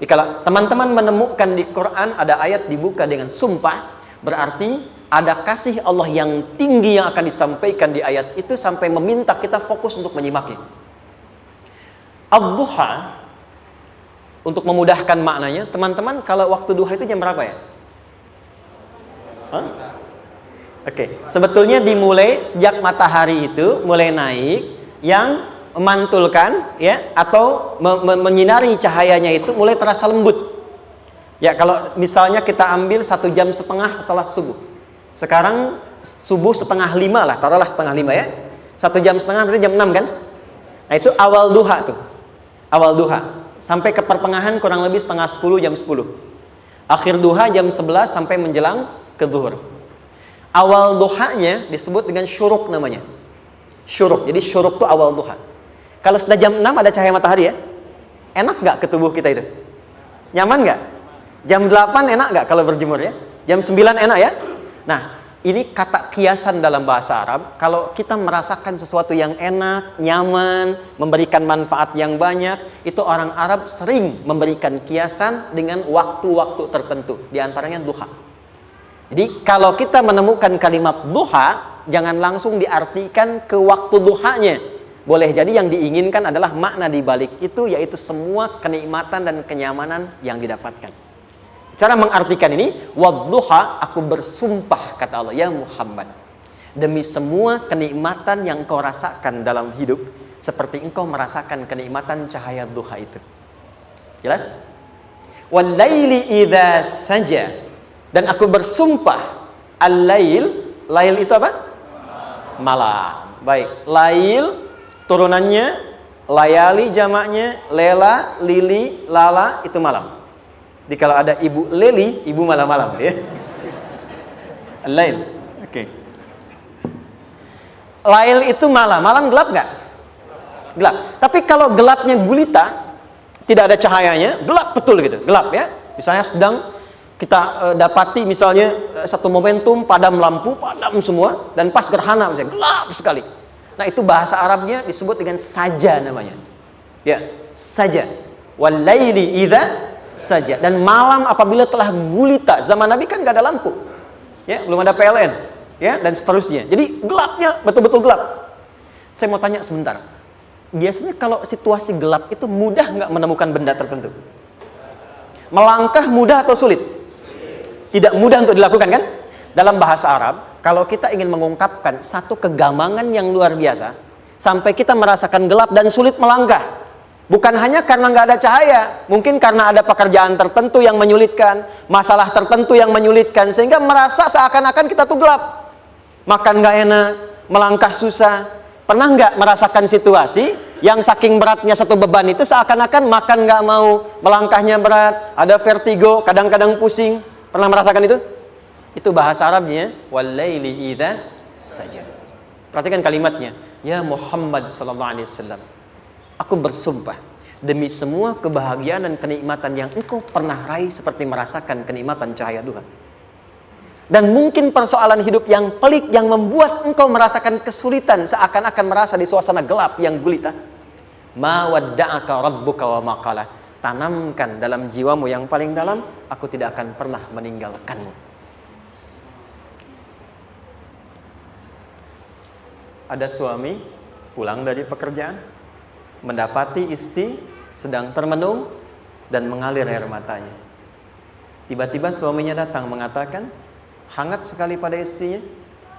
Jadi kalau teman-teman menemukan di Quran ada ayat dibuka dengan sumpah, berarti ada kasih Allah yang tinggi yang akan disampaikan di ayat itu sampai meminta kita fokus untuk menyimaknya. Ad-duha, untuk memudahkan maknanya, teman-teman kalau waktu duha itu jam berapa ya? Oke, sebetulnya dimulai sejak matahari itu mulai naik, yang memantulkan ya atau menyinari cahayanya itu mulai terasa lembut. Ya, kalau misalnya kita ambil 1,5 jam setelah subuh. Sekarang subuh 4:30 lah, taruhlah 4:30 ya. 1,5 jam berarti jam 6 kan? Nah, itu awal duha tuh. Awal duha. Sampai ke pertengahan kurang lebih 9:30, jam 10. Akhir duha jam 11 sampai menjelang ke zuhur. Awal duhanya disebut dengan syuruk namanya. Syuruk. Jadi syuruk itu awal duha. Kalau sudah jam 6 ada cahaya matahari ya. Enak nggak ke tubuh kita itu? Nyaman nggak? Jam 8 enak nggak kalau berjemur ya? Jam 9 enak ya? Nah, ini kata kiasan dalam bahasa Arab. Kalau kita merasakan sesuatu yang enak, nyaman, memberikan manfaat yang banyak, itu orang Arab sering memberikan kiasan dengan waktu-waktu tertentu. Di antaranya duha. Jadi kalau kita menemukan kalimat duha, jangan langsung diartikan ke waktu duhanya. Boleh jadi yang diinginkan adalah makna di balik itu, yaitu semua kenikmatan dan kenyamanan yang didapatkan. Cara mengartikan ini, wadduha, aku bersumpah, kata Allah, ya Muhammad, demi semua kenikmatan yang kau rasakan dalam hidup, seperti engkau merasakan kenikmatan cahaya duha itu. Jelas? Wal-laili idza saja, dan aku bersumpah, al-lail, lail itu apa? Malam. Baik, lail turunannya, layali jamaknya, lela, lili, lala, itu malam. Jadi kalau ada ibu leli, ibu malam-malam ya. Lail. Oke. Lail itu malam. Malam gelap nggak? Gelap. Tapi kalau gelapnya gulita, tidak ada cahayanya, gelap betul gitu. Gelap ya. Misalnya sedang kita dapati misalnya satu momentum padam lampu, padam semua, dan pas gerhana misalnya gelap sekali. Nah, itu bahasa Arabnya disebut dengan saja namanya. Ya, saja. Wal laili idza saja. Dan malam apabila telah gulita, zaman Nabi kan gak ada lampu ya, belum ada PLN ya, dan seterusnya, jadi gelapnya betul-betul gelap. Saya mau tanya sebentar, biasanya kalau situasi gelap itu mudah nggak menemukan benda tertentu? Melangkah mudah atau sulit? Tidak mudah untuk dilakukan kan? Dalam bahasa Arab, kalau kita ingin mengungkapkan satu kegamangan yang luar biasa, sampai kita merasakan gelap dan sulit melangkah, bukan hanya karena nggak ada cahaya, mungkin karena ada pekerjaan tertentu yang menyulitkan, masalah tertentu yang menyulitkan, sehingga merasa seakan-akan kita tuh gelap. Makan nggak enak, melangkah susah. Pernah nggak merasakan situasi yang saking beratnya satu beban itu seakan-akan makan nggak mau, melangkahnya berat, ada vertigo, kadang-kadang pusing. Pernah merasakan itu? Itu bahasa Arabnya, wal-laili idza saja. Perhatikan kalimatnya, ya Muhammad sallallahu alaihi wasallam, aku bersumpah demi semua kebahagiaan dan kenikmatan yang engkau pernah raih, seperti merasakan kenikmatan cahaya duha. Dan mungkin persoalan hidup yang pelik yang membuat engkau merasakan kesulitan, seakan-akan merasa di suasana gelap yang gulita. Ma wadda'aka rabbuka wa ma qala. Tanamkan dalam jiwamu yang paling dalam, aku tidak akan pernah meninggalkanmu. Ada suami pulang dari pekerjaan, mendapati istri sedang termenung dan mengalir air matanya. Tiba-tiba suaminya datang mengatakan, hangat sekali pada istrinya,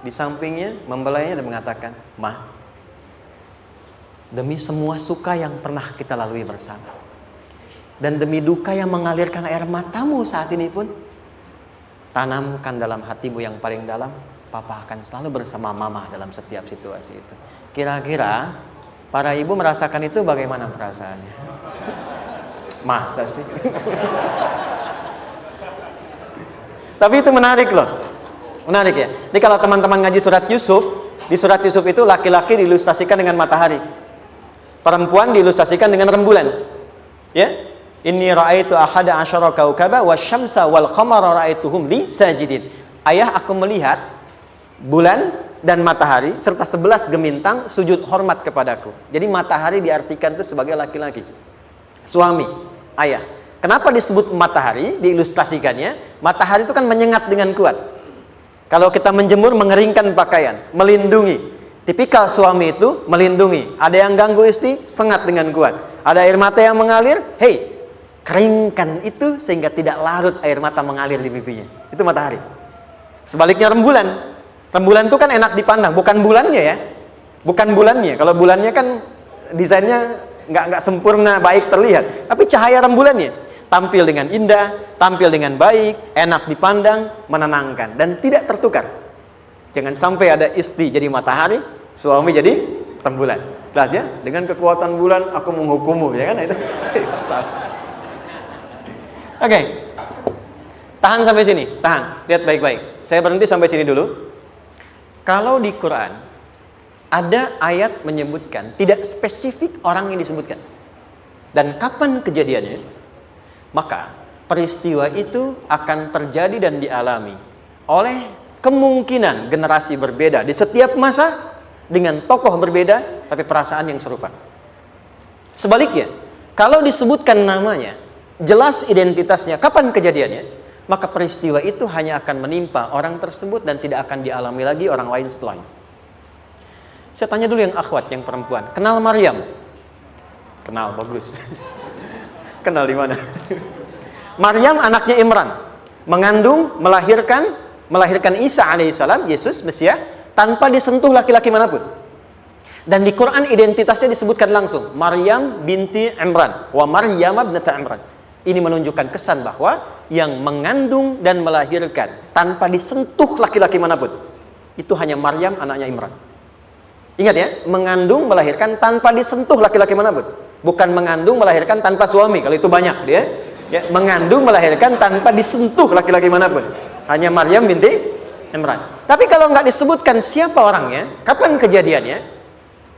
di sampingnya membelainya dan mengatakan, "Ma, demi semua suka yang pernah kita lalui bersama, dan demi duka yang mengalirkan air matamu saat ini pun, tanamkan dalam hatimu yang paling dalam, Papa akan selalu bersama Mama dalam setiap situasi itu." Kira-kira para ibu merasakan itu bagaimana perasaannya? Masa sih? Tapi itu menarik loh. Menarik ya. Jadi kalau teman-teman ngaji surat Yusuf, di surat Yusuf itu laki-laki diilustrasikan dengan matahari, perempuan diilustrasikan dengan rembulan. Ya. Inni ra'aitu ahada asyara kaukaba wasyamsa wal qamara ra'aituhum li sajidin. Ayah, aku melihat bulan dan matahari serta 11 gemintang sujud hormat kepadaku. Jadi matahari diartikan itu sebagai laki-laki, suami, ayah. Kenapa disebut matahari? Diilustrasikannya, matahari itu kan menyengat dengan kuat. Kalau kita menjemur, mengeringkan pakaian, melindungi. Tipikal suami itu melindungi. Ada yang ganggu istri, sengat dengan kuat. Ada air mata yang mengalir, hey, keringkan itu sehingga tidak larut air mata mengalir di pipinya. Itu matahari. Sebaliknya rembulan. Rembulan itu kan enak dipandang, bukan bulannya ya. Bukan bulannya. Kalau bulannya kan desainnya nggak sempurna, baik terlihat. Tapi cahaya rembulannya tampil dengan indah, tampil dengan baik, enak dipandang, menenangkan, dan tidak tertukar. Jangan sampai ada istri jadi matahari, suami jadi rembulan. Jelas ya? Dengan kekuatan bulan aku menghukummu, ya kan? Itu salah. Oke. Tahan sampai sini, tahan. Lihat baik-baik. Saya berhenti sampai sini dulu. Kalau di Quran ada ayat menyebutkan, tidak spesifik orang yang disebutkan. Dan kapan kejadiannya? Maka peristiwa itu akan terjadi dan dialami oleh kemungkinan generasi berbeda di setiap masa dengan tokoh berbeda tapi perasaan yang serupa. Sebaliknya, kalau disebutkan namanya, jelas identitasnya, kapan kejadiannya, maka peristiwa itu hanya akan menimpa orang tersebut dan tidak akan dialami lagi orang lain setelahnya. Saya tanya dulu yang akhwat, yang perempuan, kenal Maryam? Kenal, bagus. Kenal di mana? Maryam anaknya Imran, mengandung, melahirkan Isa alaihissalam, Yesus Mesias, tanpa disentuh laki-laki manapun. Dan di Quran identitasnya disebutkan langsung, Maryam binti Imran, wa Maryam ibnata Imran. Ini menunjukkan kesan bahwa yang mengandung dan melahirkan tanpa disentuh laki-laki manapun, itu hanya Maryam anaknya Imran. Ingat ya, mengandung, melahirkan tanpa disentuh laki-laki manapun. Bukan mengandung, melahirkan tanpa suami, kalau itu banyak dia. Ya, mengandung, melahirkan tanpa disentuh laki-laki manapun. Hanya Maryam binti Imran. Tapi kalau nggak disebutkan siapa orangnya, kapan kejadiannya,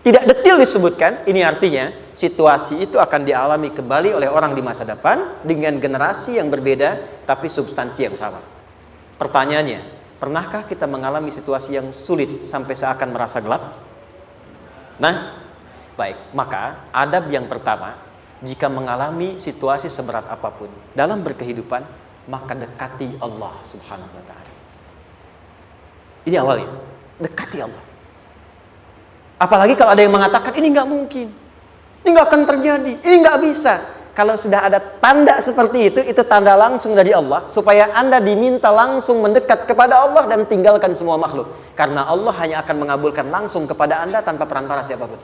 tidak detail disebutkan, ini artinya situasi itu akan dialami kembali oleh orang di masa depan dengan generasi yang berbeda, tapi substansi yang sama. Pertanyaannya, pernahkah kita mengalami situasi yang sulit sampai seakan merasa gelap? Nah, baik, maka adab yang pertama, jika mengalami situasi seberat apapun dalam berkehidupan, maka dekati Allah Subhanahu wa ta'ala. Ini awalnya, dekati Allah. Apalagi kalau ada yang mengatakan ini nggak mungkin, ini nggak akan terjadi, ini nggak bisa. Kalau sudah ada tanda seperti itu tanda langsung dari Allah, supaya Anda diminta langsung mendekat kepada Allah dan tinggalkan semua makhluk. Karena Allah hanya akan mengabulkan langsung kepada Anda tanpa perantara siapapun.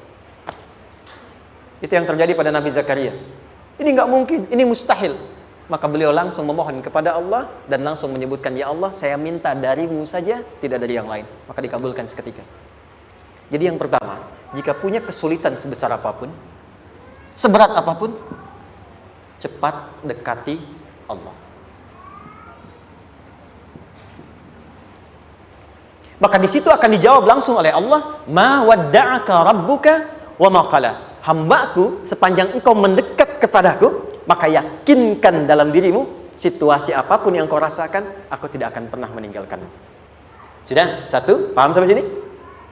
Itu yang terjadi pada Nabi Zakaria. Ini nggak mungkin, ini mustahil. Maka beliau langsung memohon kepada Allah dan langsung menyebutkan, ya Allah, saya minta darimu saja, tidak dari yang lain. Maka dikabulkan seketika. Jadi yang pertama, jika punya kesulitan sebesar apapun, seberat apapun, cepat dekati Allah. Maka di situ akan dijawab langsung oleh Allah, ma wadda'aka rabbuka wa ma qala. Hambaku, sepanjang engkau mendekat kepadaku, maka yakinkan dalam dirimu, situasi apapun yang kau rasakan, aku tidak akan pernah meninggalkanmu. Sudah? Satu? Paham sampai sini?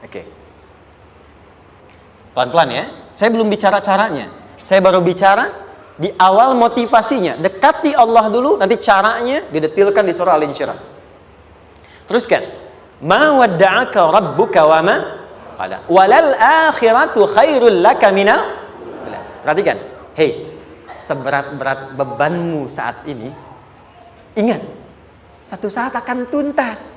Oke. Pelan-pelan ya. Saya belum bicara caranya. Saya baru bicara di awal motivasinya. Dekati Allah dulu, nanti caranya didetilkan di surah Al-Insyirah. Teruskan. Ma wadda'aka rabbuka wa ma qala. Walal akhiratu khairul laka minal. Perhatikan. Hei, seberat-berat bebanmu saat ini, ingat, satu saat akan tuntas.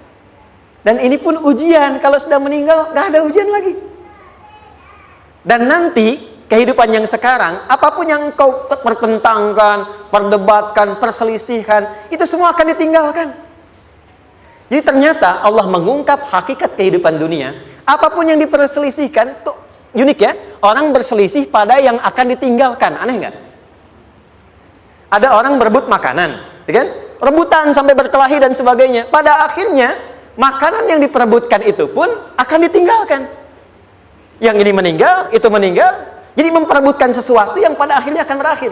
Dan ini pun ujian. Kalau sudah meninggal, gak ada ujian lagi. Dan nanti kehidupan yang sekarang, apapun yang kau pertentangkan, perdebatkan, perselisihkan, itu semua akan ditinggalkan. Jadi ternyata Allah mengungkap hakikat kehidupan dunia. Apapun yang diperselisihkan, tuh unik ya. Orang berselisih pada yang akan ditinggalkan. Aneh nggak? Ada orang berebut makanan, ya kan? Rebutan sampai berkelahi dan sebagainya. Pada akhirnya, makanan yang diperebutkan itu pun akan ditinggalkan. Yang ini meninggal, itu meninggal. Jadi memperebutkan sesuatu yang pada akhirnya akan berakhir.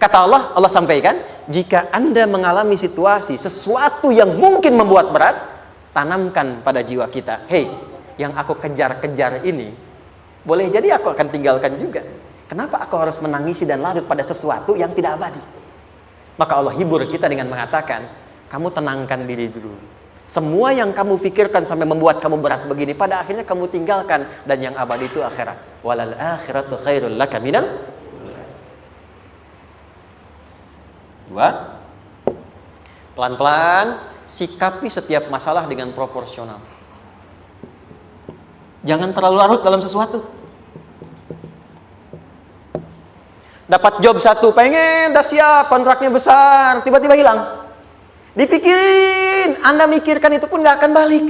Kata Allah, Allah sampaikan, jika Anda mengalami situasi, sesuatu yang mungkin membuat berat, tanamkan pada jiwa kita, hei, yang aku kejar-kejar ini, boleh jadi aku akan tinggalkan juga. Kenapa aku harus menangisi dan larut pada sesuatu yang tidak abadi? Maka Allah hibur kita dengan mengatakan, kamu tenangkan diri dulu. Semua yang kamu pikirkan sampai membuat kamu berat begini, pada akhirnya kamu tinggalkan, dan yang abadi itu akhirat. Walal akhiratu khairul laka minal ula. Dua, pelan-pelan sikapi setiap masalah dengan proporsional. Jangan terlalu larut dalam sesuatu. Dapat job satu, pengen, dah siap, kontraknya besar, tiba-tiba hilang. Dipikirin, Anda mikirkan itu pun gak akan balik.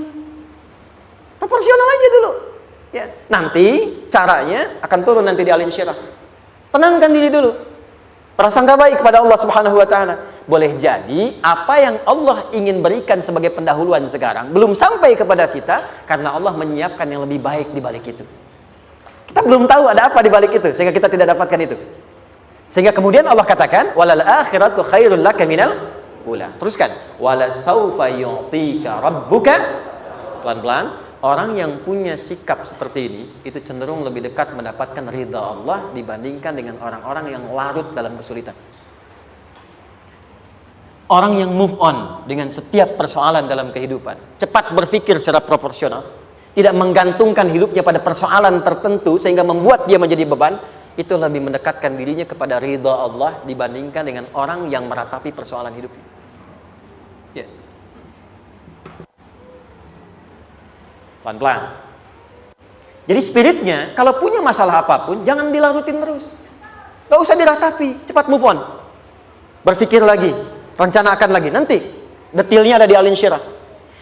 Proporsional aja dulu. Ya, nanti caranya akan turun nanti di alim syirah. Tenangkan diri dulu. Prasangka baik kepada Allah Subhanahu wa taala. Boleh jadi apa yang Allah ingin berikan sebagai pendahuluan sekarang belum sampai kepada kita karena Allah menyiapkan yang lebih baik di balik itu. Kita belum tahu ada apa di balik itu sehingga kita tidak dapatkan itu. Sehingga kemudian Allah katakan walal akhiratu khairul laka minal ula. Teruskan, wala saufa yu'tika rabbuka. Pelan-pelan, orang yang punya sikap seperti ini itu cenderung lebih dekat mendapatkan ridha Allah dibandingkan dengan orang-orang yang larut dalam kesulitan. Orang yang move on dengan setiap persoalan dalam kehidupan, cepat berpikir secara proporsional, tidak menggantungkan hidupnya pada persoalan tertentu sehingga membuat dia menjadi beban, itu lebih mendekatkan dirinya kepada ridha Allah dibandingkan dengan orang yang meratapi persoalan hidupnya. Ya. Pelan-pelan. Jadi spiritnya, kalau punya masalah apapun, jangan dilarutin terus. Gak usah diratapi, cepat move on. Berpikir lagi, rencanakan lagi. Nanti, detailnya ada di Al Insyirah.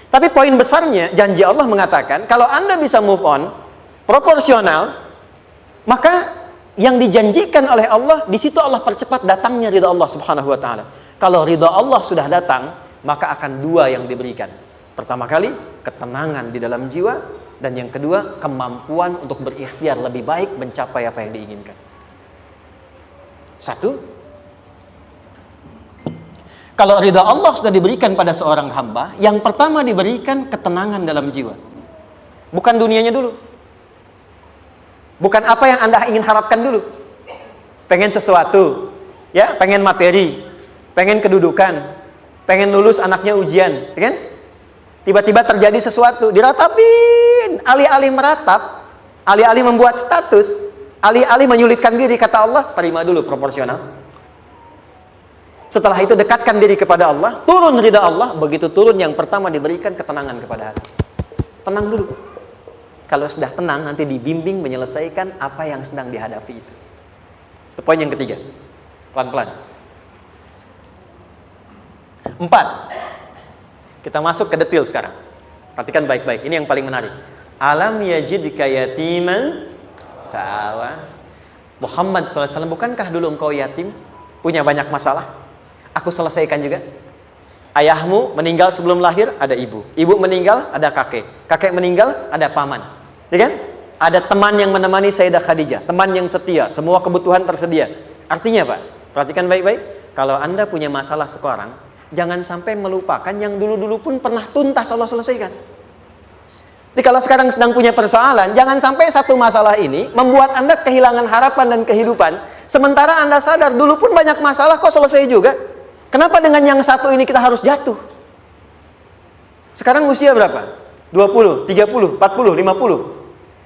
Tapi poin besarnya, janji Allah mengatakan, kalau Anda bisa move on, proporsional, maka yang dijanjikan oleh Allah, di situ Allah percepat datangnya ridha Allah Subhanahu wa taala. Kalau ridha Allah sudah datang, maka akan dua yang diberikan. Pertama kali, ketenangan di dalam jiwa, dan yang kedua, kemampuan untuk berikhtiar lebih baik mencapai apa yang diinginkan. Satu, kalau ridha Allah sudah diberikan pada seorang hamba, yang pertama diberikan ketenangan dalam jiwa. Bukan dunianya dulu. Bukan apa yang Anda ingin harapkan dulu. Pengen sesuatu, ya, pengen materi, pengen kedudukan, pengen lulus anaknya ujian, ya kan? Tiba-tiba terjadi sesuatu, diratapin, alih-alih meratap, alih-alih membuat status, alih-alih menyulitkan diri, kata Allah, terima dulu proporsional. Setelah itu dekatkan diri kepada Allah, turun ridha Allah, begitu turun yang pertama diberikan ketenangan kepada hati. Tenang dulu. Kalau sudah tenang, nanti dibimbing menyelesaikan apa yang sedang dihadapi itu. Itu poin yang ketiga. Pelan-pelan. 4. Kita masuk ke detail sekarang. Perhatikan baik-baik. Ini yang paling menarik. Alam yajidka yatiman fa'awa. Muhammad SAW, bukankah dulu engkau yatim? Punya banyak masalah? Aku selesaikan juga. Ayahmu meninggal sebelum lahir, ada ibu. Ibu meninggal, ada kakek. Kakek meninggal, ada paman. Ya kan? Ada teman yang menemani Sayyidah Khadijah, teman yang setia, semua kebutuhan tersedia. Artinya Pak, perhatikan baik-baik. Kalau Anda punya masalah sekarang, jangan sampai melupakan yang dulu-dulu pun pernah tuntas Allah selesaikan. Jadi kalau sekarang sedang punya persoalan, jangan sampai satu masalah ini membuat Anda kehilangan harapan dan kehidupan. Sementara Anda sadar, dulu pun banyak masalah kok selesai juga. Kenapa dengan yang satu ini kita harus jatuh? Sekarang usia berapa? 20, 30, 40, 50.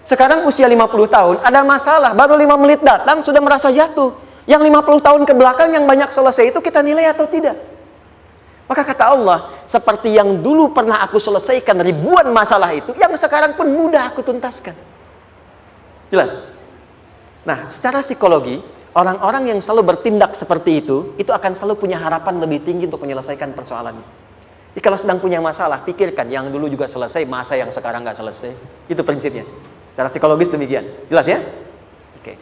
Sekarang usia 50 tahun, ada masalah, baru 5 menit datang sudah merasa jatuh. Yang 50 tahun ke belakang yang banyak selesai itu kita nilai atau tidak? Maka kata Allah, seperti yang dulu pernah aku selesaikan ribuan masalah itu, yang sekarang pun mudah aku tuntaskan. Jelas? Nah, secara psikologi, orang-orang yang selalu bertindak seperti itu akan selalu punya harapan lebih tinggi untuk menyelesaikan persoalannya. Jadi kalau sedang punya masalah, pikirkan yang dulu juga selesai, masa yang sekarang nggak selesai. Itu prinsipnya. Secara psikologis demikian. Jelas ya? Oke.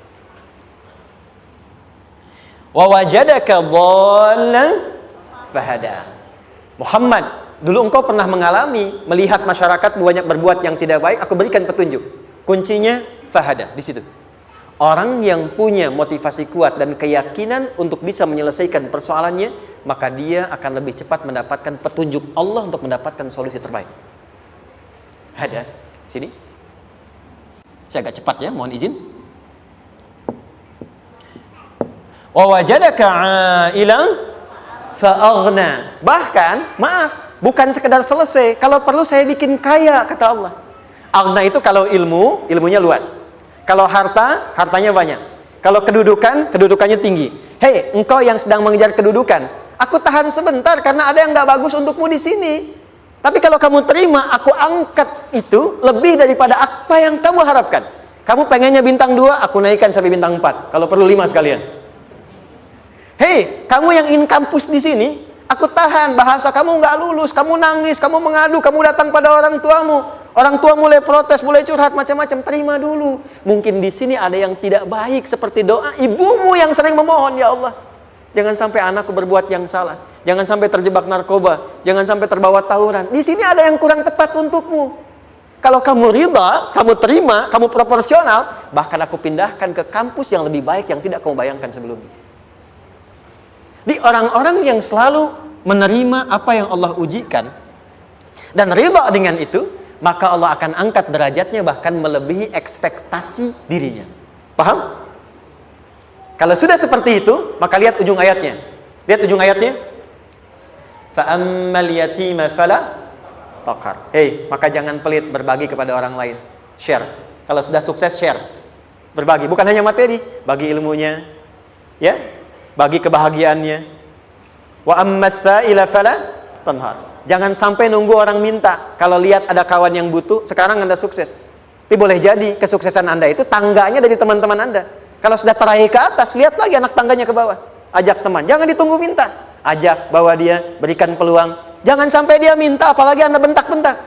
Wa wajadaka dhallan fahada. Muhammad, dulu engkau pernah mengalami melihat masyarakat banyak berbuat yang tidak baik, aku berikan petunjuk. Kuncinya fahada di situ. Orang yang punya motivasi kuat dan keyakinan untuk bisa menyelesaikan persoalannya, maka dia akan lebih cepat mendapatkan petunjuk Allah untuk mendapatkan solusi terbaik. Ada sini. Saya agak cepat ya, mohon izin. Wa wajadaka 'ailan fa'aghna. Bahkan, maaf, bukan sekedar selesai, kalau perlu saya bikin kaya, kata Allah. Aghna itu kalau ilmunya luas. Kalau harta, hartanya banyak. Kalau kedudukan, kedudukannya tinggi. Hei, engkau yang sedang mengejar kedudukan, aku tahan sebentar karena ada yang nggak bagus untukmu di sini. Tapi kalau kamu terima, aku angkat itu lebih daripada apa yang kamu harapkan. Kamu pengennya bintang 2, aku naikkan sampai bintang 4. Kalau perlu 5 sekalian. Hei, kamu yang ingin kampus di sini, aku tahan. Bahasa kamu nggak lulus, kamu nangis, kamu mengadu, kamu datang pada orang tuamu. Orang tua mulai protes, mulai curhat, macam-macam. Terima dulu. Mungkin di sini ada yang tidak baik, seperti doa ibumu yang sering memohon, ya Allah, jangan sampai anakku berbuat yang salah. Jangan sampai terjebak narkoba. Jangan sampai terbawa tawuran. Di sini ada yang kurang tepat untukmu. Kalau kamu ridha, kamu terima, kamu proporsional, bahkan aku pindahkan ke kampus yang lebih baik yang tidak kamu bayangkan sebelumnya. Di orang-orang yang selalu menerima apa yang Allah ujikan dan ridha dengan itu, maka Allah akan angkat derajatnya bahkan melebihi ekspektasi dirinya. Paham? Kalau sudah seperti itu, maka lihat ujung ayatnya. Lihat ujung ayatnya. Fa'ammal yatima fala taqhar. Hei, maka jangan pelit berbagi kepada orang lain. Share. Kalau sudah sukses, share. Berbagi, bukan hanya materi, bagi ilmunya, ya, bagi kebahagiaannya. Wa ammas sa'ila fala tanhar. Jangan sampai nunggu orang minta. Kalau lihat ada kawan yang butuh, sekarang Anda sukses. Tapi boleh jadi kesuksesan Anda itu tangganya dari teman-teman Anda. Kalau sudah teraih ke atas, lihat lagi anak tangganya ke bawah. Ajak teman, jangan ditunggu minta. Ajak, bawa dia, berikan peluang. Jangan sampai dia minta, apalagi Anda bentak-bentak.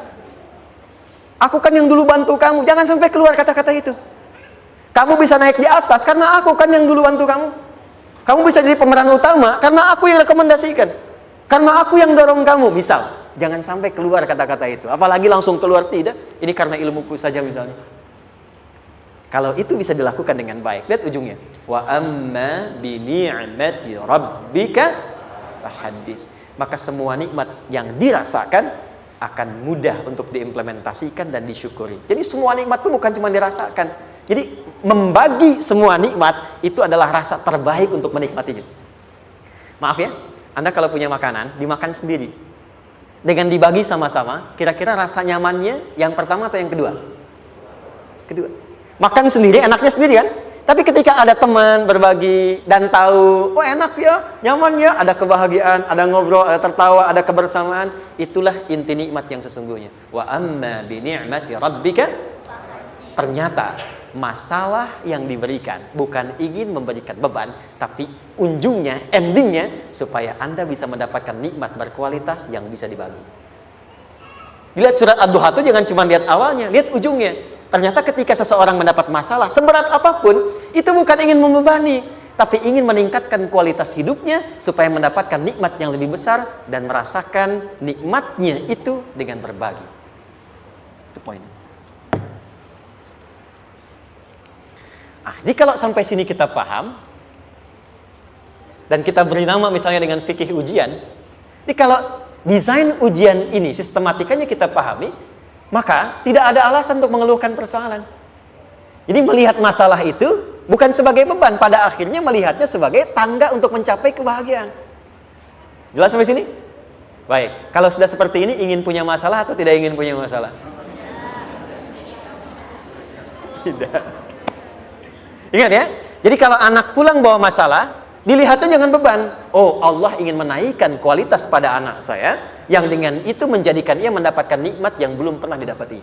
Aku kan yang dulu bantu kamu. Jangan sampai keluar kata-kata itu. Kamu bisa naik di atas karena aku kan yang dulu bantu kamu. Kamu bisa jadi pemeran utama karena aku yang rekomendasikan. Karena aku yang dorong kamu. Misal, jangan sampai keluar kata-kata itu. Apalagi langsung keluar, tidak. Ini karena ilmuku saja misalnya. Kalau itu bisa dilakukan dengan baik. Lihat ujungnya. Wa amma bi ni'mati rabbika hadith. Maka semua nikmat yang dirasakan akan mudah untuk diimplementasikan dan disyukuri. Jadi semua nikmat itu bukan cuma dirasakan. Jadi membagi semua nikmat itu adalah rasa terbaik untuk menikmatinya. Maaf ya, Anda kalau punya makanan, dimakan sendiri. Dengan dibagi sama-sama, kira-kira rasa nyamannya yang pertama atau yang kedua? Kedua. Makan sendiri, enaknya sendiri kan? Tapi ketika ada teman berbagi dan tahu, oh enak ya, nyaman ya, ada kebahagiaan, ada ngobrol, ada tertawa, ada kebersamaan, itulah inti nikmat yang sesungguhnya. Wa amma bi ni'mati rabbika. Ternyata masalah yang diberikan bukan ingin memberikan beban, tapi ujungnya, endingnya supaya Anda bisa mendapatkan nikmat berkualitas yang bisa dibagi. Lihat surat Ad-Duha itu jangan cuma lihat awalnya, lihat ujungnya. Ternyata ketika seseorang mendapat masalah, seberat apapun, itu bukan ingin membebani, tapi ingin meningkatkan kualitas hidupnya supaya mendapatkan nikmat yang lebih besar dan merasakan nikmatnya itu dengan berbagi. Itu poinnya. Jadi kalau sampai sini kita paham, dan kita beri nama misalnya dengan fikih ujian, jadi kalau desain ujian ini, sistematikanya kita pahami, maka tidak ada alasan untuk mengeluhkan persoalan. Jadi melihat masalah itu bukan sebagai beban, pada akhirnya melihatnya sebagai tangga untuk mencapai kebahagiaan. Jelas sampai sini? Baik, kalau sudah seperti ini, ingin punya masalah atau tidak ingin punya masalah? Tidak. Ingat ya, jadi kalau anak pulang bawa masalah, dilihatnya jangan beban. Oh, Allah ingin menaikkan kualitas pada anak saya, yang dengan itu menjadikan ia mendapatkan nikmat yang belum pernah didapati.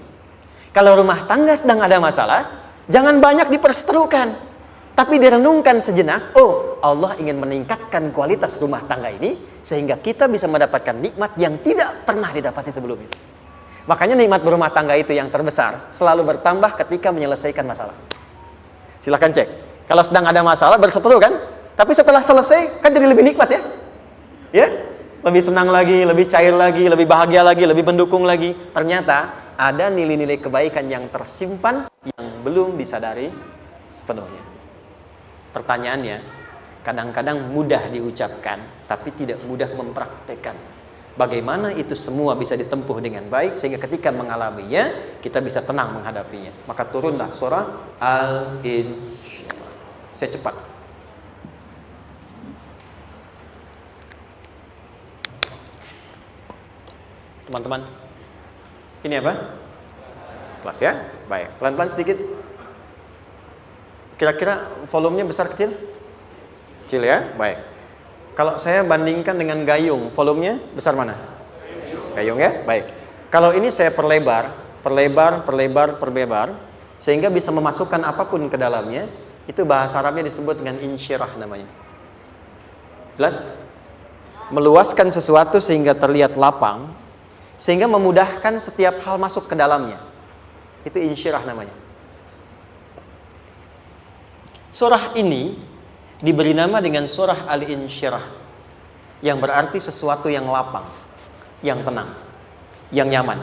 Kalau rumah tangga sedang ada masalah, jangan banyak diperseterukan, tapi direnungkan sejenak. Oh, Allah ingin meningkatkan kualitas rumah tangga ini sehingga kita bisa mendapatkan nikmat yang tidak pernah didapati sebelumnya. Makanya nikmat berumah tangga itu yang terbesar selalu bertambah ketika menyelesaikan masalah. Silahkan cek. Kalau sedang ada masalah berseteru kan? Tapi setelah selesai kan jadi lebih nikmat ya? Ya? Lebih senang lagi, lebih cair lagi, lebih bahagia lagi, lebih mendukung lagi. Ternyata ada nilai-nilai kebaikan yang tersimpan yang belum disadari sepenuhnya. Pertanyaannya, kadang-kadang mudah diucapkan, tapi tidak mudah mempraktekkan. Bagaimana itu semua bisa ditempuh dengan baik sehingga ketika mengalaminya kita bisa tenang menghadapinya. Maka turunlah surah Al-Insyirah. Saya cepat. teman-teman? Ini apa? Kelas ya? Baik, pelan-pelan sedikit. Kira-kira volumenya besar kecil? Kecil ya? Baik. Kalau saya bandingkan dengan gayung, volumenya besar mana? Gayung ya? Baik. Kalau ini saya perlebar, sehingga bisa memasukkan apapun ke dalamnya, itu bahasa Arabnya disebut dengan insyirah namanya. Jelas? Meluaskan sesuatu sehingga terlihat lapang, sehingga memudahkan setiap hal masuk ke dalamnya. Itu insyirah namanya. Surah ini diberi nama dengan surah Al-Insyirah, yang berarti sesuatu yang lapang, yang tenang, yang nyaman.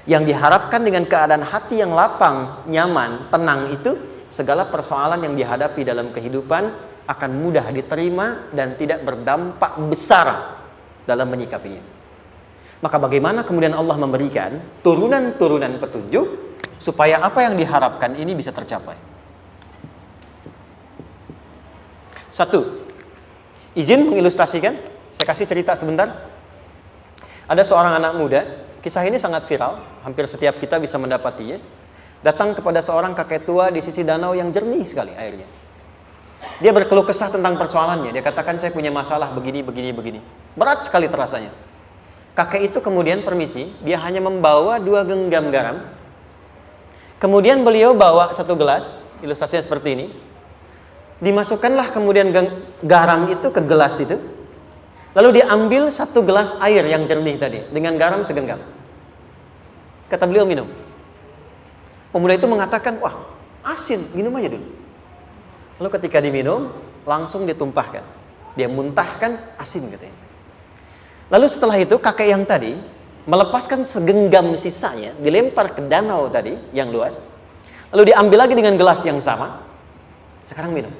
Yang diharapkan dengan keadaan hati yang lapang, nyaman, tenang itu, segala persoalan yang dihadapi dalam kehidupan akan mudah diterima dan tidak berdampak besar dalam menyikapinya. Maka bagaimana kemudian Allah memberikan turunan-turunan petunjuk supaya apa yang diharapkan ini bisa tercapai. Satu, izin mengilustrasikan, saya kasih cerita sebentar. Ada seorang anak muda, kisah ini sangat viral, hampir setiap kita bisa mendapatinya. Datang kepada seorang kakek tua di sisi danau yang jernih sekali airnya. Dia berkeluh kesah tentang persoalannya. Dia katakan, saya punya masalah begini. Berat sekali terasanya. Kakek itu kemudian permisi, dia hanya membawa 2 genggam garam. Kemudian beliau bawa 1 gelas, ilustrasinya seperti ini. Dimasukkanlah kemudian garam itu ke gelas itu. Lalu diambil 1 gelas air yang jernih tadi, dengan garam segenggam. Kata beliau, minum. Pemuda itu mengatakan, wah asin, minum aja dulu. Lalu ketika diminum, langsung ditumpahkan. Dia muntahkan asin katanya. Lalu setelah itu kakek yang tadi melepaskan segenggam sisanya, dilempar ke danau tadi yang luas. Lalu diambil lagi dengan gelas yang sama. Sekarang minum.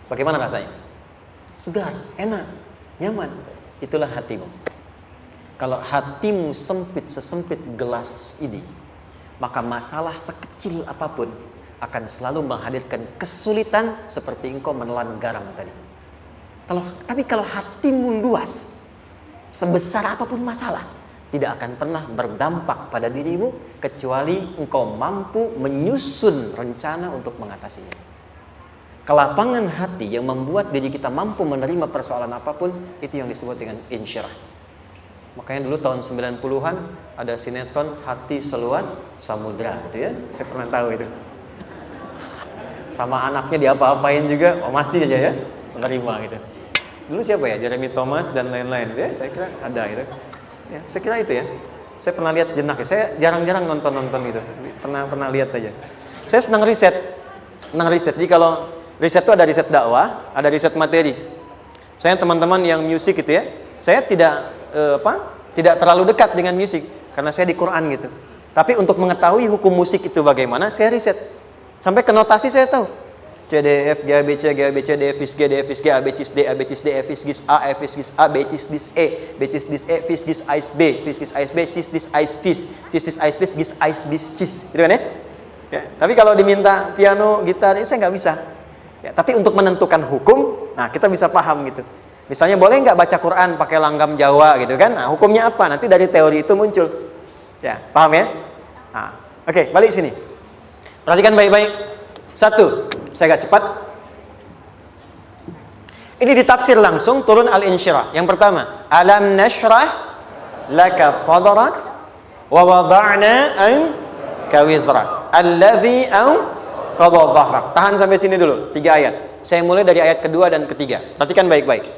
Bagaimana rasanya? Segar, enak, nyaman. Itulah hatimu. Kalau hatimu sempit sesempit gelas ini, maka masalah sekecil apapun akan selalu menghadirkan kesulitan seperti engkau menelan garam tadi. Tapi kalau hatimu luas, sebesar apapun masalah, tidak akan pernah berdampak pada dirimu kecuali engkau mampu menyusun rencana untuk mengatasinya. Kelapangan hati yang membuat diri kita mampu menerima persoalan apapun, itu yang disebut dengan insyirah. Makanya dulu tahun 90-an ada sinetron Hati Seluas Samudra gitu ya. Saya pernah tahu itu. Sama anaknya diapa-apain juga, masih aja ya menerima gitu. Dulu siapa ya? Jeremy Thomas dan lain-lain ya. Saya kira ada gitu. Ya, saya kira itu ya. Saya pernah lihat sejenak ya. Saya jarang-jarang nonton gitu. Pernah lihat aja. Saya senang riset. Jadi kalau riset itu ada riset dakwah, ada riset materi. Saya teman-teman yang musik gitu ya. Saya tidak terlalu dekat dengan musik karena saya di Quran gitu. Tapi untuk mengetahui hukum musik itu bagaimana, saya riset. Sampai ke notasi saya tahu. C D F G A B C D F G D F G A B C D A B C D F G A F G A B C D E B C D E F G A B C D A gitu kan ya? Ya, tapi kalau diminta piano, gitar, ini saya nggak bisa. Ya, tapi untuk menentukan hukum, nah kita bisa paham gitu. Misalnya boleh nggak baca Quran pakai langgam Jawa gitu kan? Nah hukumnya apa? Nanti dari teori itu muncul. Ya, paham ya? Nah, oke, balik sini. Perhatikan baik-baik. 1, saya agak cepat. Ini ditafsir langsung turun Al-Insyirah. Yang pertama, alam nashrah laka sadrak wa wada'na anka wizrak alladhi anqadha dhahrak. Tahan sampai sini dulu, 3 ayat. Saya mulai dari ayat kedua dan ketiga. Perhatikan baik-baik.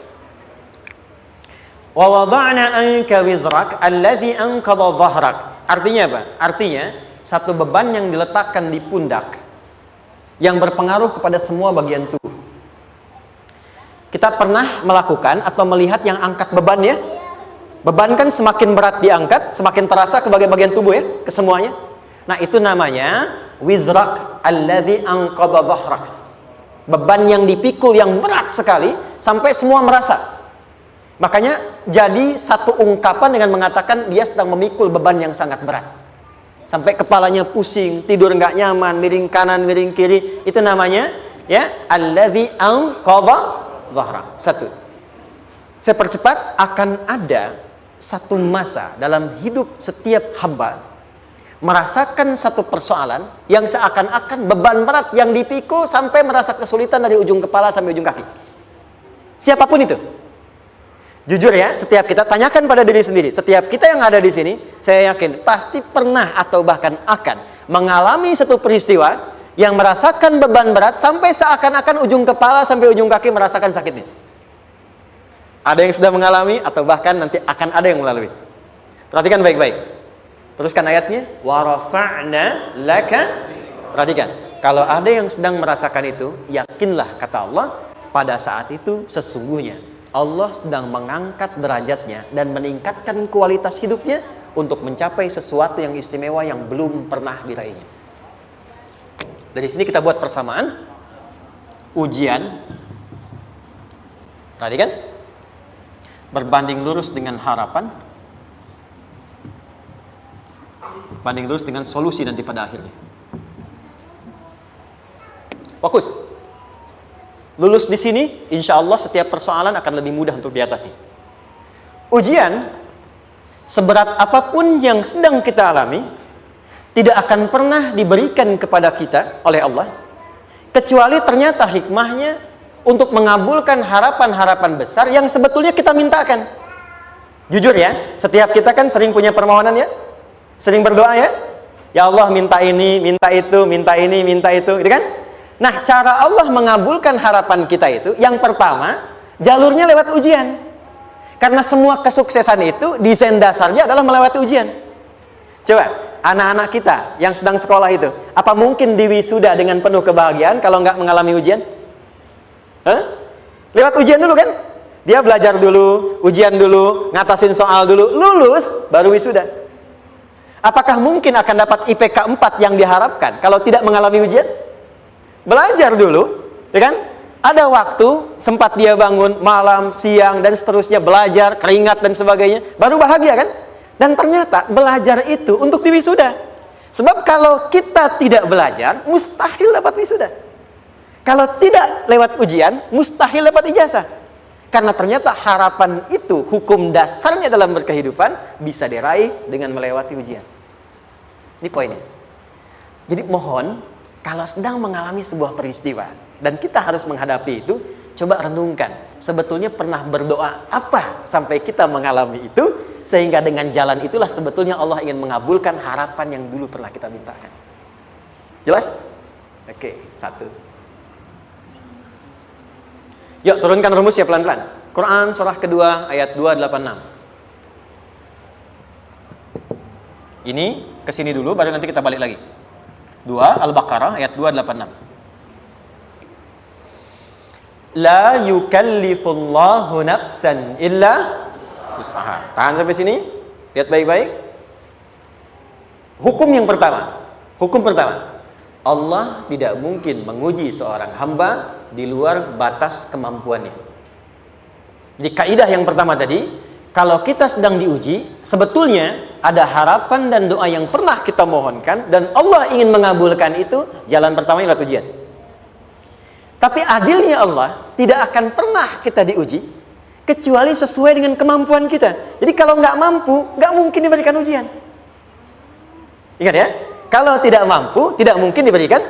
Wa wada'na anka wizrak alladhi anqadha dhahrak. Artinya apa? Artinya satu beban yang diletakkan di pundak yang berpengaruh kepada semua bagian tubuh. Kita pernah melakukan atau melihat yang angkat beban ya? Beban kan semakin berat diangkat, semakin terasa ke bagian-bagian tubuh ya, ke semuanya. Nah, itu namanya wizrak alladzi anqadha dhahrak. Beban yang dipikul yang berat sekali sampai semua merasa. Makanya jadi satu ungkapan dengan mengatakan dia sedang memikul beban yang sangat berat. Sampai kepalanya pusing, tidur nggak nyaman, miring kanan, miring kiri. Itu namanya ya alladzi anqadha dhahrak. 1. Saya percepat, akan ada satu masa dalam hidup setiap hamba merasakan satu persoalan yang seakan-akan beban berat yang dipikul sampai merasa kesulitan dari ujung kepala sampai ujung kaki. Siapapun itu. Jujur ya, setiap kita tanyakan pada diri sendiri. Setiap kita yang ada di sini, saya yakin pasti pernah atau bahkan akan mengalami satu peristiwa yang merasakan beban berat sampai seakan-akan ujung kepala sampai ujung kaki merasakan sakitnya. Ada yang sudah mengalami atau bahkan nanti akan ada yang melalui. Perhatikan baik-baik. Teruskan ayatnya. Wa rafa'na laka. Perhatikan. Kalau ada yang sedang merasakan itu, yakinlah kata Allah, pada saat itu sesungguhnya Allah sedang mengangkat derajatnya dan meningkatkan kualitas hidupnya untuk mencapai sesuatu yang istimewa yang belum pernah diraihnya. Dari sini kita buat persamaan. Ujian. Perhatikan. Berbanding lurus dengan harapan. Banding lurus dengan solusi nanti pada akhirnya. Fokus. Lulus di sini, insya Allah setiap persoalan akan lebih mudah untuk diatasi. Ujian, seberat apapun yang sedang kita alami, tidak akan pernah diberikan kepada kita oleh Allah, kecuali ternyata hikmahnya untuk mengabulkan harapan-harapan besar yang sebetulnya kita mintakan. Jujur ya, setiap kita kan sering punya permohonan ya, sering berdoa ya, ya Allah minta ini, minta itu, minta ini, minta itu, gitu kan? Nah, cara Allah mengabulkan harapan kita itu, yang pertama, jalurnya lewat ujian. Karena semua kesuksesan itu, desain dasarnya adalah melewati ujian. Coba, anak-anak kita yang sedang sekolah itu, apa mungkin diwisuda dengan penuh kebahagiaan kalau nggak mengalami ujian? Lewat ujian dulu kan? Dia belajar dulu, ujian dulu, ngatasin soal dulu, lulus, baru wisuda. Apakah mungkin akan dapat IPK 4 yang diharapkan kalau tidak mengalami ujian? Belajar dulu, ya kan? Ada waktu, sempat dia bangun malam, siang, dan seterusnya, belajar, keringat, dan sebagainya, baru bahagia kan? Dan ternyata belajar itu untuk diwisuda. Sebab kalau kita tidak belajar, mustahil dapat wisuda. Kalau tidak lewat ujian, mustahil dapat ijazah. Karena ternyata harapan itu, hukum dasarnya dalam berkehidupan, bisa diraih dengan melewati ujian. Ini poinnya. Jadi mohon, kalau sedang mengalami sebuah peristiwa, dan kita harus menghadapi itu, coba renungkan. Sebetulnya pernah berdoa apa sampai kita mengalami itu, sehingga dengan jalan itulah sebetulnya Allah ingin mengabulkan harapan yang dulu pernah kita mintakan. Jelas? Oke, satu. Yuk turunkan rumus ya pelan-pelan. Quran surah kedua ayat 286. Ini kesini dulu baru nanti kita balik lagi. 2 Al-Baqarah ayat 286. La yukallifullahu nafsan illa usaha. Tahan sampai sini. Lihat baik-baik. Hukum yang pertama. Hukum pertama. Allah tidak mungkin menguji seorang hamba di luar batas kemampuannya. Di kaidah yang pertama tadi, kalau kita sedang diuji, sebetulnya ada harapan dan doa yang pernah kita mohonkan dan Allah ingin mengabulkan itu, jalan pertama adalah ujian. Tapi adilnya Allah tidak akan pernah kita diuji kecuali sesuai dengan kemampuan kita. Jadi kalau nggak mampu, nggak mungkin diberikan ujian. Ingat ya, kalau tidak mampu, tidak mungkin diberikan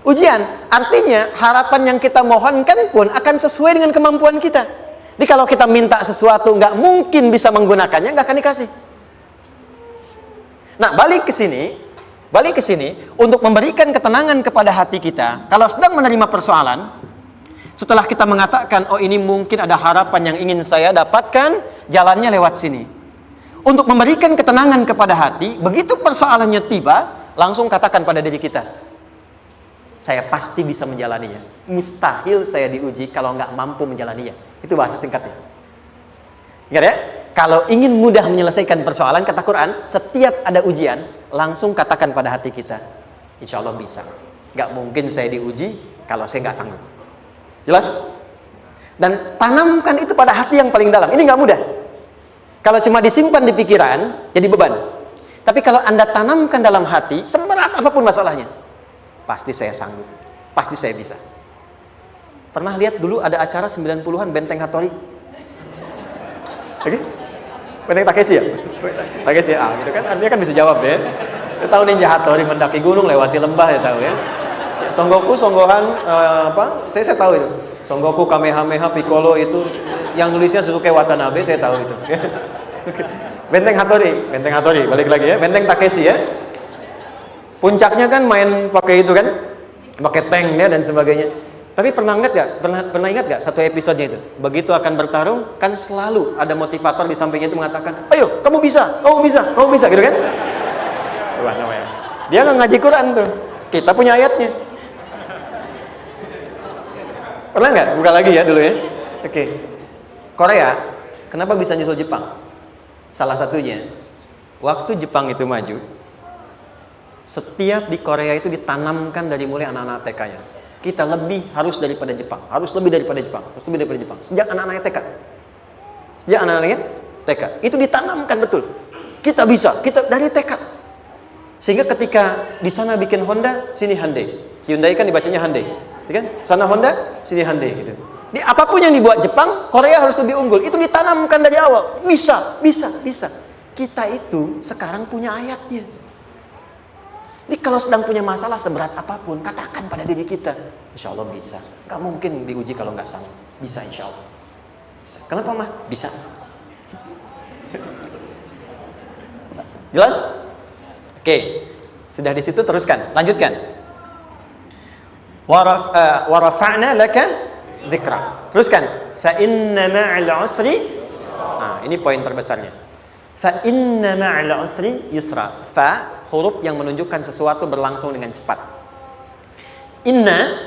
ujian. Artinya harapan yang kita mohonkan pun akan sesuai dengan kemampuan kita. Jadi kalau kita minta sesuatu nggak mungkin bisa menggunakannya, nggak akan dikasih. Nah, balik ke sini untuk memberikan ketenangan kepada hati kita. Kalau sedang menerima persoalan, setelah kita mengatakan, oh ini mungkin ada harapan yang ingin saya dapatkan, jalannya lewat sini. Untuk memberikan ketenangan kepada hati, begitu persoalannya tiba, langsung katakan pada diri kita, saya pasti bisa menjalaninya. Mustahil saya diuji kalau nggak mampu menjalaninya. Itu bahasa singkatnya. Ingat ya, kalau ingin mudah menyelesaikan persoalan, kata Quran, setiap ada ujian, langsung katakan pada hati kita, insya Allah bisa. Nggak mungkin saya diuji kalau saya nggak sanggup. Jelas? Dan tanamkan itu pada hati yang paling dalam. Ini nggak mudah. Kalau cuma disimpan di pikiran, jadi beban. Tapi kalau Anda tanamkan dalam hati, seberat apapun masalahnya, pasti saya sanggup, pasti saya bisa. Pernah lihat dulu ada acara 90-an Benteng Hattori? Oke? Benteng Takeshi ya? Takeshi ya, gitu kan artinya kan bisa jawab ya. Kita tahu Ninja Hattori mendaki gunung lewati lembah ya tahu ya. Son Goku, Son Gohan, apa? Saya tahu itu. Son Goku, Kamehameha, Piccolo itu yang nulisnya Suzuki Watanabe, saya tahu itu. Benteng Hattori, balik lagi ya. Benteng Takeshi ya. Puncaknya kan main pakai itu kan, pakai tanknya dan sebagainya. Tapi pernah ingat gak satu episodenya itu? Begitu akan bertarung, kan selalu ada motivator di sampingnya itu mengatakan, ayo kamu bisa, gitu kan? Wah, namanya. Dia nggak ngaji Quran tuh, kita punya ayatnya. Pernah nggak? Buka lagi ya dulu ya. Oke. Korea, kenapa bisa nyusul Jepang? Salah satunya, waktu Jepang itu maju, setiap di Korea itu ditanamkan dari mulai anak-anak TK-nya. Kita harus lebih daripada Jepang. Sejak anak-anaknya TK. Itu ditanamkan betul. Kita bisa, kita dari TK. Sehingga ketika di sana bikin Honda, sini Hyundai. Hyundai kan dibacanya Hyundai. Kan? Sana Honda, sini Hyundai gitu. Di apapun yang dibuat Jepang, Korea harus lebih unggul. Itu ditanamkan dari awal. Bisa. Kita itu sekarang punya ayatnya. Jadi kalau sedang punya masalah seberat apapun, katakan pada diri kita, insya Allah bisa. Gak mungkin diuji kalau nggak sanggup. Bisa insya Allah. Bisa. Kenapa mah? Bisa. Jelas? Oke. Sudah di situ teruskan. Lanjutkan. Warafa'na laka dzikra. Teruskan. Fa inna ma'al usri. Nah, ini poin terbesarnya. Fa inna ma'al usri yusra. Fa huruf yang menunjukkan sesuatu berlangsung dengan cepat. Inna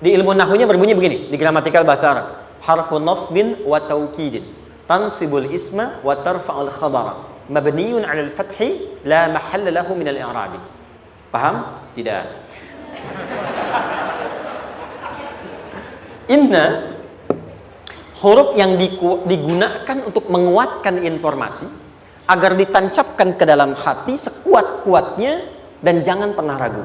di ilmu nahwunya berbunyi begini, di gramatikal bahasa Arab. Harfu nasbin wa taukidin. Tansibul isma wa tarfa'ul khabara. Mabniyun 'alal fathi la mahalla lahu min al-i'rabi. Paham? Tidak. Inna huruf yang digunakan untuk menguatkan informasi agar ditancapkan ke dalam hati sekuat-kuatnya dan jangan pernah ragu.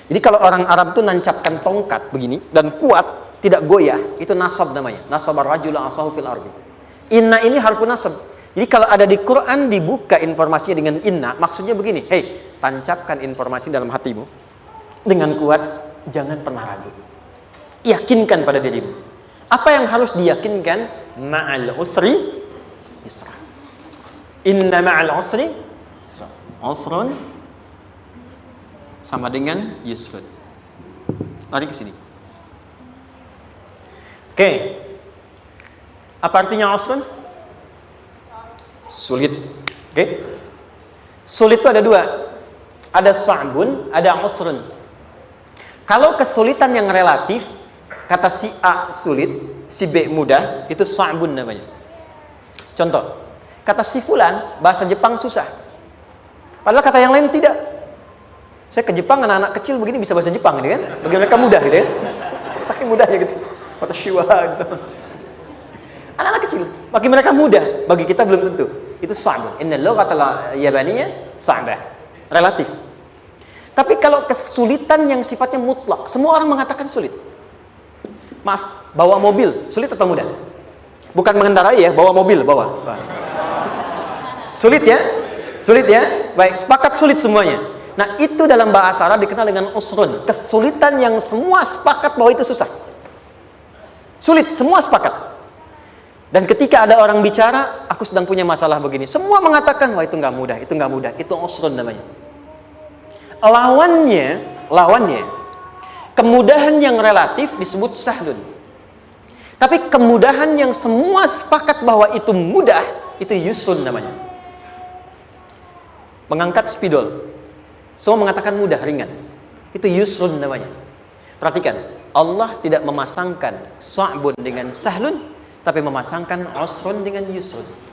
Jadi kalau orang Arab itu nancapkan tongkat begini dan kuat, tidak goyah, itu nasab namanya. Nasabar rajul asahu fil ardi. Inna ini harfu nasab. Jadi kalau ada di Quran dibuka informasinya dengan inna, maksudnya begini, hei, tancapkan informasi dalam hatimu dengan kuat, jangan pernah ragu. Yakinkan pada dirimu. Apa yang harus diyakinkan? Ma'al usri yusra. Inna ma'al usri yusra. Usrun sama dengan yusrun. Lari ke sini. Oke. Apa artinya usrun? Sulit. Oke. Sulit itu ada dua. Ada sa'bun, ada usrun. Kalau kesulitan yang relatif, kata si A sulit, si B mudah, itu sa'bun namanya. Contoh, kata si fulan, bahasa Jepang susah. Padahal kata yang lain tidak. Saya ke Jepang, anak-anak kecil begini bisa bahasa Jepang gitu kan. Bagi mereka mudah gitu ya. Saking mudahnya gitu. Kata shiwa gitu. Anak-anak kecil, bagi mereka mudah, bagi kita belum tentu. Itu sa'bun. Inna lughatal yabaniyah sa'bah. Relatif. Tapi kalau kesulitan yang sifatnya mutlak, semua orang mengatakan sulit. Maaf, bawa mobil, sulit atau mudah? Bukan mengendarai ya, bawa mobil, bawa. Sulit ya? Sulit ya? Baik, sepakat sulit semuanya. Nah, itu dalam bahasa Arab dikenal dengan usrun. Kesulitan yang semua sepakat bahwa itu susah. Sulit, semua sepakat. Dan ketika ada orang bicara, aku sedang punya masalah begini. Semua mengatakan, wah itu nggak mudah, itu nggak mudah. Itu usrun namanya. Lawannya, kemudahan yang relatif disebut sahlun. Tapi kemudahan yang semua sepakat bahwa itu mudah, itu yusrun namanya. Mengangkat spidol, semua mengatakan mudah, ringan. Itu yusrun namanya. Perhatikan, Allah tidak memasangkan sa'bun dengan sahlun, tapi memasangkan usrun dengan yusrun.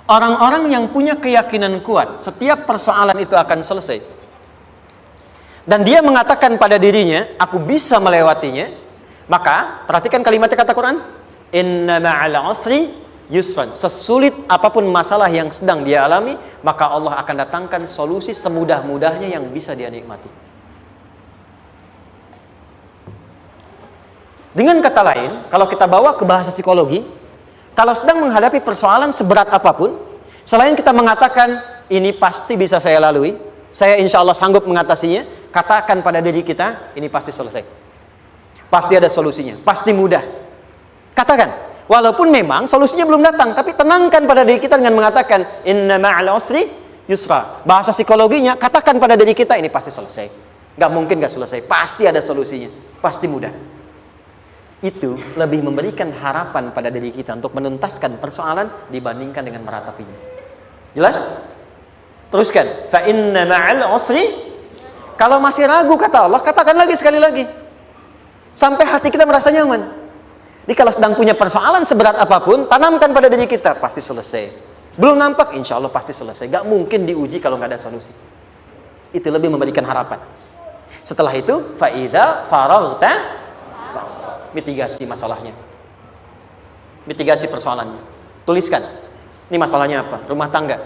Orang-orang yang punya keyakinan kuat, setiap persoalan itu akan selesai. Dan dia mengatakan pada dirinya, aku bisa melewatinya. Maka, perhatikan kalimatnya kata Quran. Inna ma'al usri yusran. Sesulit apapun masalah yang sedang dia alami, maka Allah akan datangkan solusi semudah-mudahnya yang bisa dia nikmati. Dengan kata lain, kalau kita bawa ke bahasa psikologi, Kalau sedang menghadapi persoalan seberat apapun, selain kita mengatakan ini pasti bisa saya lalui, saya insya Allah sanggup mengatasinya, katakan pada diri kita, ini pasti selesai. Pasti ada solusinya, pasti mudah. Katakan, walaupun memang solusinya belum datang, tapi tenangkan pada diri kita dengan mengatakan, inna ma'al usri yusra. Bahasa psikologinya, katakan pada diri kita, ini pasti selesai. Gak mungkin gak selesai, pasti ada solusinya, pasti mudah. Itu lebih memberikan harapan pada diri kita untuk menuntaskan persoalan dibandingkan dengan meratapinya. Jelas? Teruskan, fa inna ma'al usri. Kalau masih ragu kata Allah, katakan lagi sekali lagi, sampai hati kita merasa nyaman. Jadi kalau sedang punya persoalan seberat apapun, tanamkan pada diri kita, pasti selesai. Belum nampak, insya Allah pasti selesai. Gak mungkin diuji kalau gak ada solusi. Itu lebih memberikan harapan. Setelah itu, fa'idha faraghta, mitigasi masalahnya, mitigasi persoalannya. Tuliskan, ini masalahnya apa? Rumah tangga.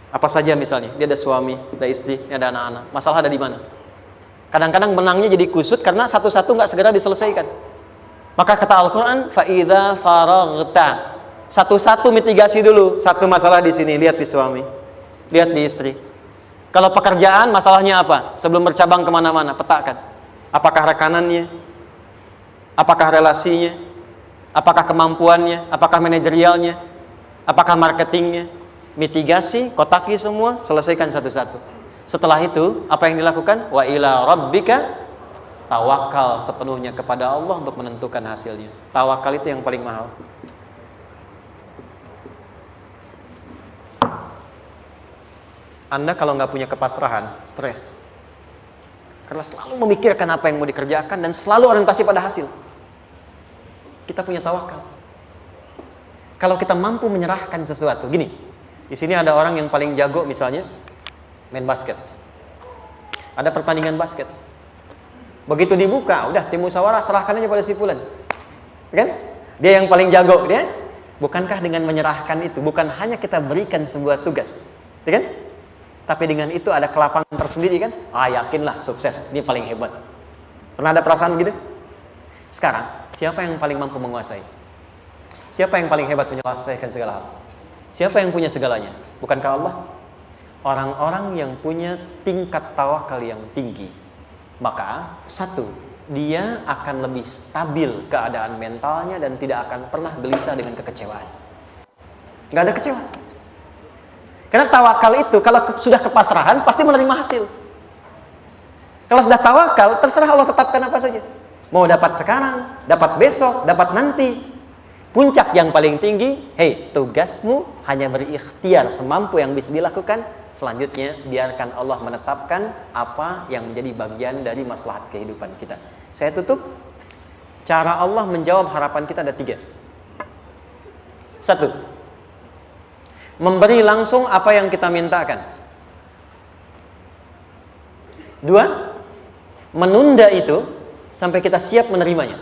Apa saja misalnya, dia ada suami, ada istri, ada anak-anak. Masalah ada di mana? Kadang-kadang menangnya jadi kusut karena satu-satu nggak segera diselesaikan. Maka kata Al-Quran, fa'idha faraghta, satu-satu mitigasi dulu. Satu masalah di sini, lihat di suami, lihat di istri. Kalau pekerjaan, masalahnya apa? Sebelum bercabang kemana-mana, petakan. Apakah rekanannya? Apakah relasinya? Apakah kemampuannya? Apakah manajerialnya? Apakah marketingnya? Mitigasi, kotaki semua, selesaikan satu-satu. Setelah itu, apa yang dilakukan? Wa ila rabbika, tawakal sepenuhnya kepada Allah untuk menentukan hasilnya. Tawakal itu yang paling mahal. Anda kalau nggak punya kepasrahan, stres. Karena selalu memikirkan apa yang mau dikerjakan dan selalu orientasi pada hasil. Kita punya tawakal. Kalau kita mampu menyerahkan sesuatu, gini, di sini ada orang yang paling jago misalnya main basket. Ada pertandingan basket. Begitu dibuka, udah tim musyawarah serahkan aja pada si fulan. Kan? Dia yang paling jago, dia. Bukankah dengan menyerahkan itu bukan hanya kita berikan sebuah tugas, ya kan? Tapi dengan itu ada kelapangan tersendiri kan? Yakinlah sukses, dia paling hebat. Pernah ada perasaan gitu? Sekarang, siapa yang paling mampu menguasai? Siapa yang paling hebat menyelesaikan segala hal? Siapa yang punya segalanya? Bukankah Allah? Orang-orang yang punya tingkat tawakal yang tinggi, maka satu, dia akan lebih stabil keadaan mentalnya dan tidak akan pernah gelisah dengan kekecewaan. Gak ada kecewa. Karena tawakal itu kalau sudah kepasrahan pasti menerima hasil. Kalau sudah tawakal, terserah Allah tetapkan apa saja. Mau dapat sekarang, dapat besok, dapat nanti. Puncak yang paling tinggi, tugasmu hanya berikhtiar semampu yang bisa dilakukan. Selanjutnya, biarkan Allah menetapkan apa yang menjadi bagian dari maslahat kehidupan kita. Saya tutup. Cara Allah menjawab harapan kita ada 3. 1. Memberi langsung apa yang kita mintakan. 2. Menunda itu sampai kita siap menerimanya.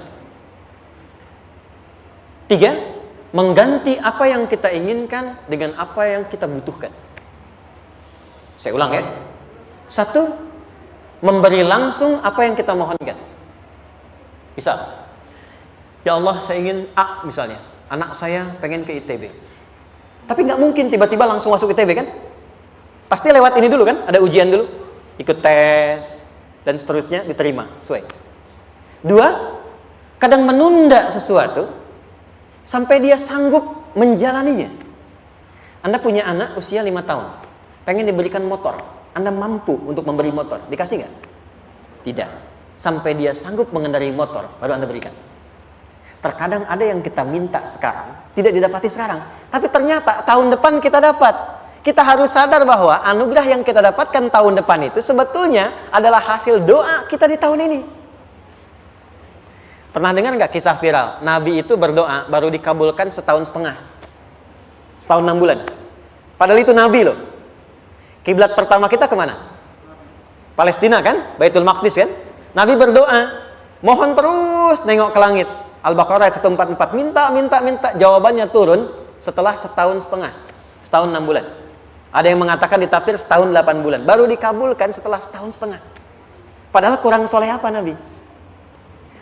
3. Mengganti apa yang kita inginkan dengan apa yang kita butuhkan. Saya ulang ya. 1. Memberi langsung apa yang kita mohonkan. Misal, ya Allah saya ingin A misalnya, anak saya pengen ke ITB. Tapi nggak mungkin tiba-tiba langsung masuk ITB kan? Pasti lewat ini dulu kan? Ada ujian dulu, ikut tes dan seterusnya diterima sesuai. 2. Kadang menunda sesuatu sampai dia sanggup menjalaninya. Anda punya anak usia 5 tahun, pengen diberikan motor. Anda mampu untuk memberi motor, dikasih nggak? Tidak. Sampai dia sanggup mengendarai motor, baru Anda berikan. Terkadang ada yang kita minta sekarang, tidak didapati sekarang. Tapi ternyata tahun depan kita dapat. Kita harus sadar bahwa anugerah yang kita dapatkan tahun depan itu sebetulnya adalah hasil doa kita di tahun ini. Pernah dengar nggak kisah viral? Nabi itu berdoa, baru dikabulkan setahun setengah. Setahun 6 bulan. Padahal itu Nabi loh. Kiblat pertama kita kemana? Palestina kan? Baitul Maqdis kan? Nabi berdoa, mohon terus nengok ke langit. Al-Baqarah 144, minta, jawabannya turun setelah setahun setengah, setahun 6 bulan. Ada yang mengatakan di tafsir setahun 8 bulan, baru dikabulkan setelah setahun setengah. Padahal kurang soleh apa Nabi?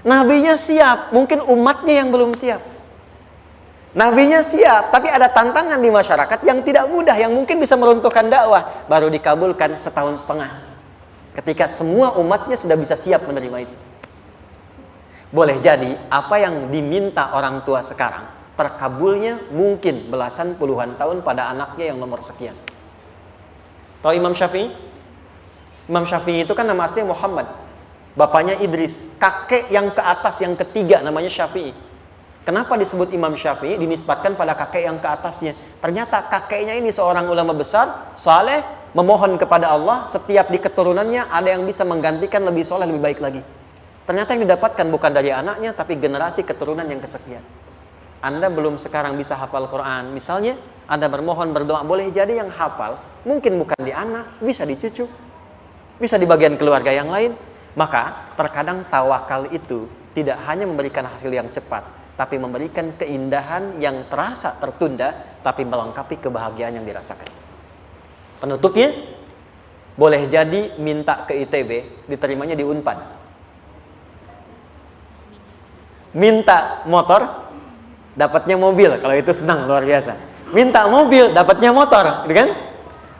Nabinya siap, mungkin umatnya yang belum siap. Nabinya siap, tapi ada tantangan di masyarakat yang tidak mudah, yang mungkin bisa meruntuhkan dakwah. Baru dikabulkan setahun setengah. Ketika semua umatnya sudah bisa siap menerima itu. Boleh jadi apa yang diminta orang tua sekarang, terkabulnya mungkin belasan puluhan tahun pada anaknya yang nomor sekian. Tahu Imam Syafi'i? Imam Syafi'i itu kan nama aslinya Muhammad. Bapaknya Idris. Kakek yang ke atas, yang ketiga namanya Syafi'i. Kenapa disebut Imam Syafi'i? Dinisbatkan pada kakek yang ke atasnya. Ternyata kakeknya ini seorang ulama besar, saleh, memohon kepada Allah. Setiap di keturunannya ada yang bisa menggantikan lebih soleh, lebih baik lagi. Ternyata yang didapatkan bukan dari anaknya, tapi generasi keturunan yang kesekian. Anda belum sekarang bisa hafal Quran. Misalnya, Anda bermohon, berdoa, boleh jadi yang hafal, mungkin bukan di anak, bisa di cucu, bisa di bagian keluarga yang lain. Maka, terkadang tawakal itu tidak hanya memberikan hasil yang cepat, tapi memberikan keindahan yang terasa tertunda, tapi melengkapi kebahagiaan yang dirasakan. Penutupnya, boleh jadi minta ke ITB, diterimanya di Unpad. Minta motor, dapatnya mobil. Kalau itu senang, luar biasa. Minta mobil, dapatnya motor, gitu kan?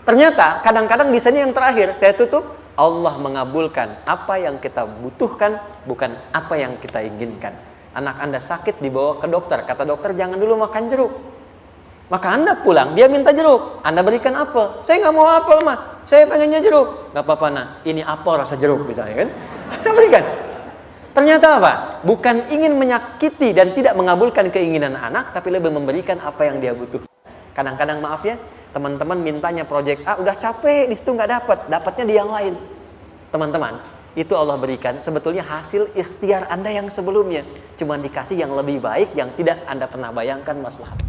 Ternyata, kadang-kadang di sini yang terakhir, saya tutup, Allah mengabulkan apa yang kita butuhkan, bukan apa yang kita inginkan. Anak Anda sakit, dibawa ke dokter. Kata dokter, jangan dulu makan jeruk. Maka Anda pulang, dia minta jeruk. Anda berikan apel. Saya nggak mau apel, mah. Saya pengennya jeruk. Nggak apa-apa, nah. Ini apel rasa jeruk, misalnya kan. Anda berikan. Ternyata apa? Bukan ingin menyakiti dan tidak mengabulkan keinginan anak, tapi lebih memberikan apa yang dia butuh. Kadang-kadang maaf ya, teman-teman mintanya proyek A, udah capek, di situ nggak dapat. Dapatnya di yang lain. Teman-teman, itu Allah berikan sebetulnya hasil ikhtiar Anda yang sebelumnya. Cuma dikasih yang lebih baik yang tidak Anda pernah bayangkan maslahat.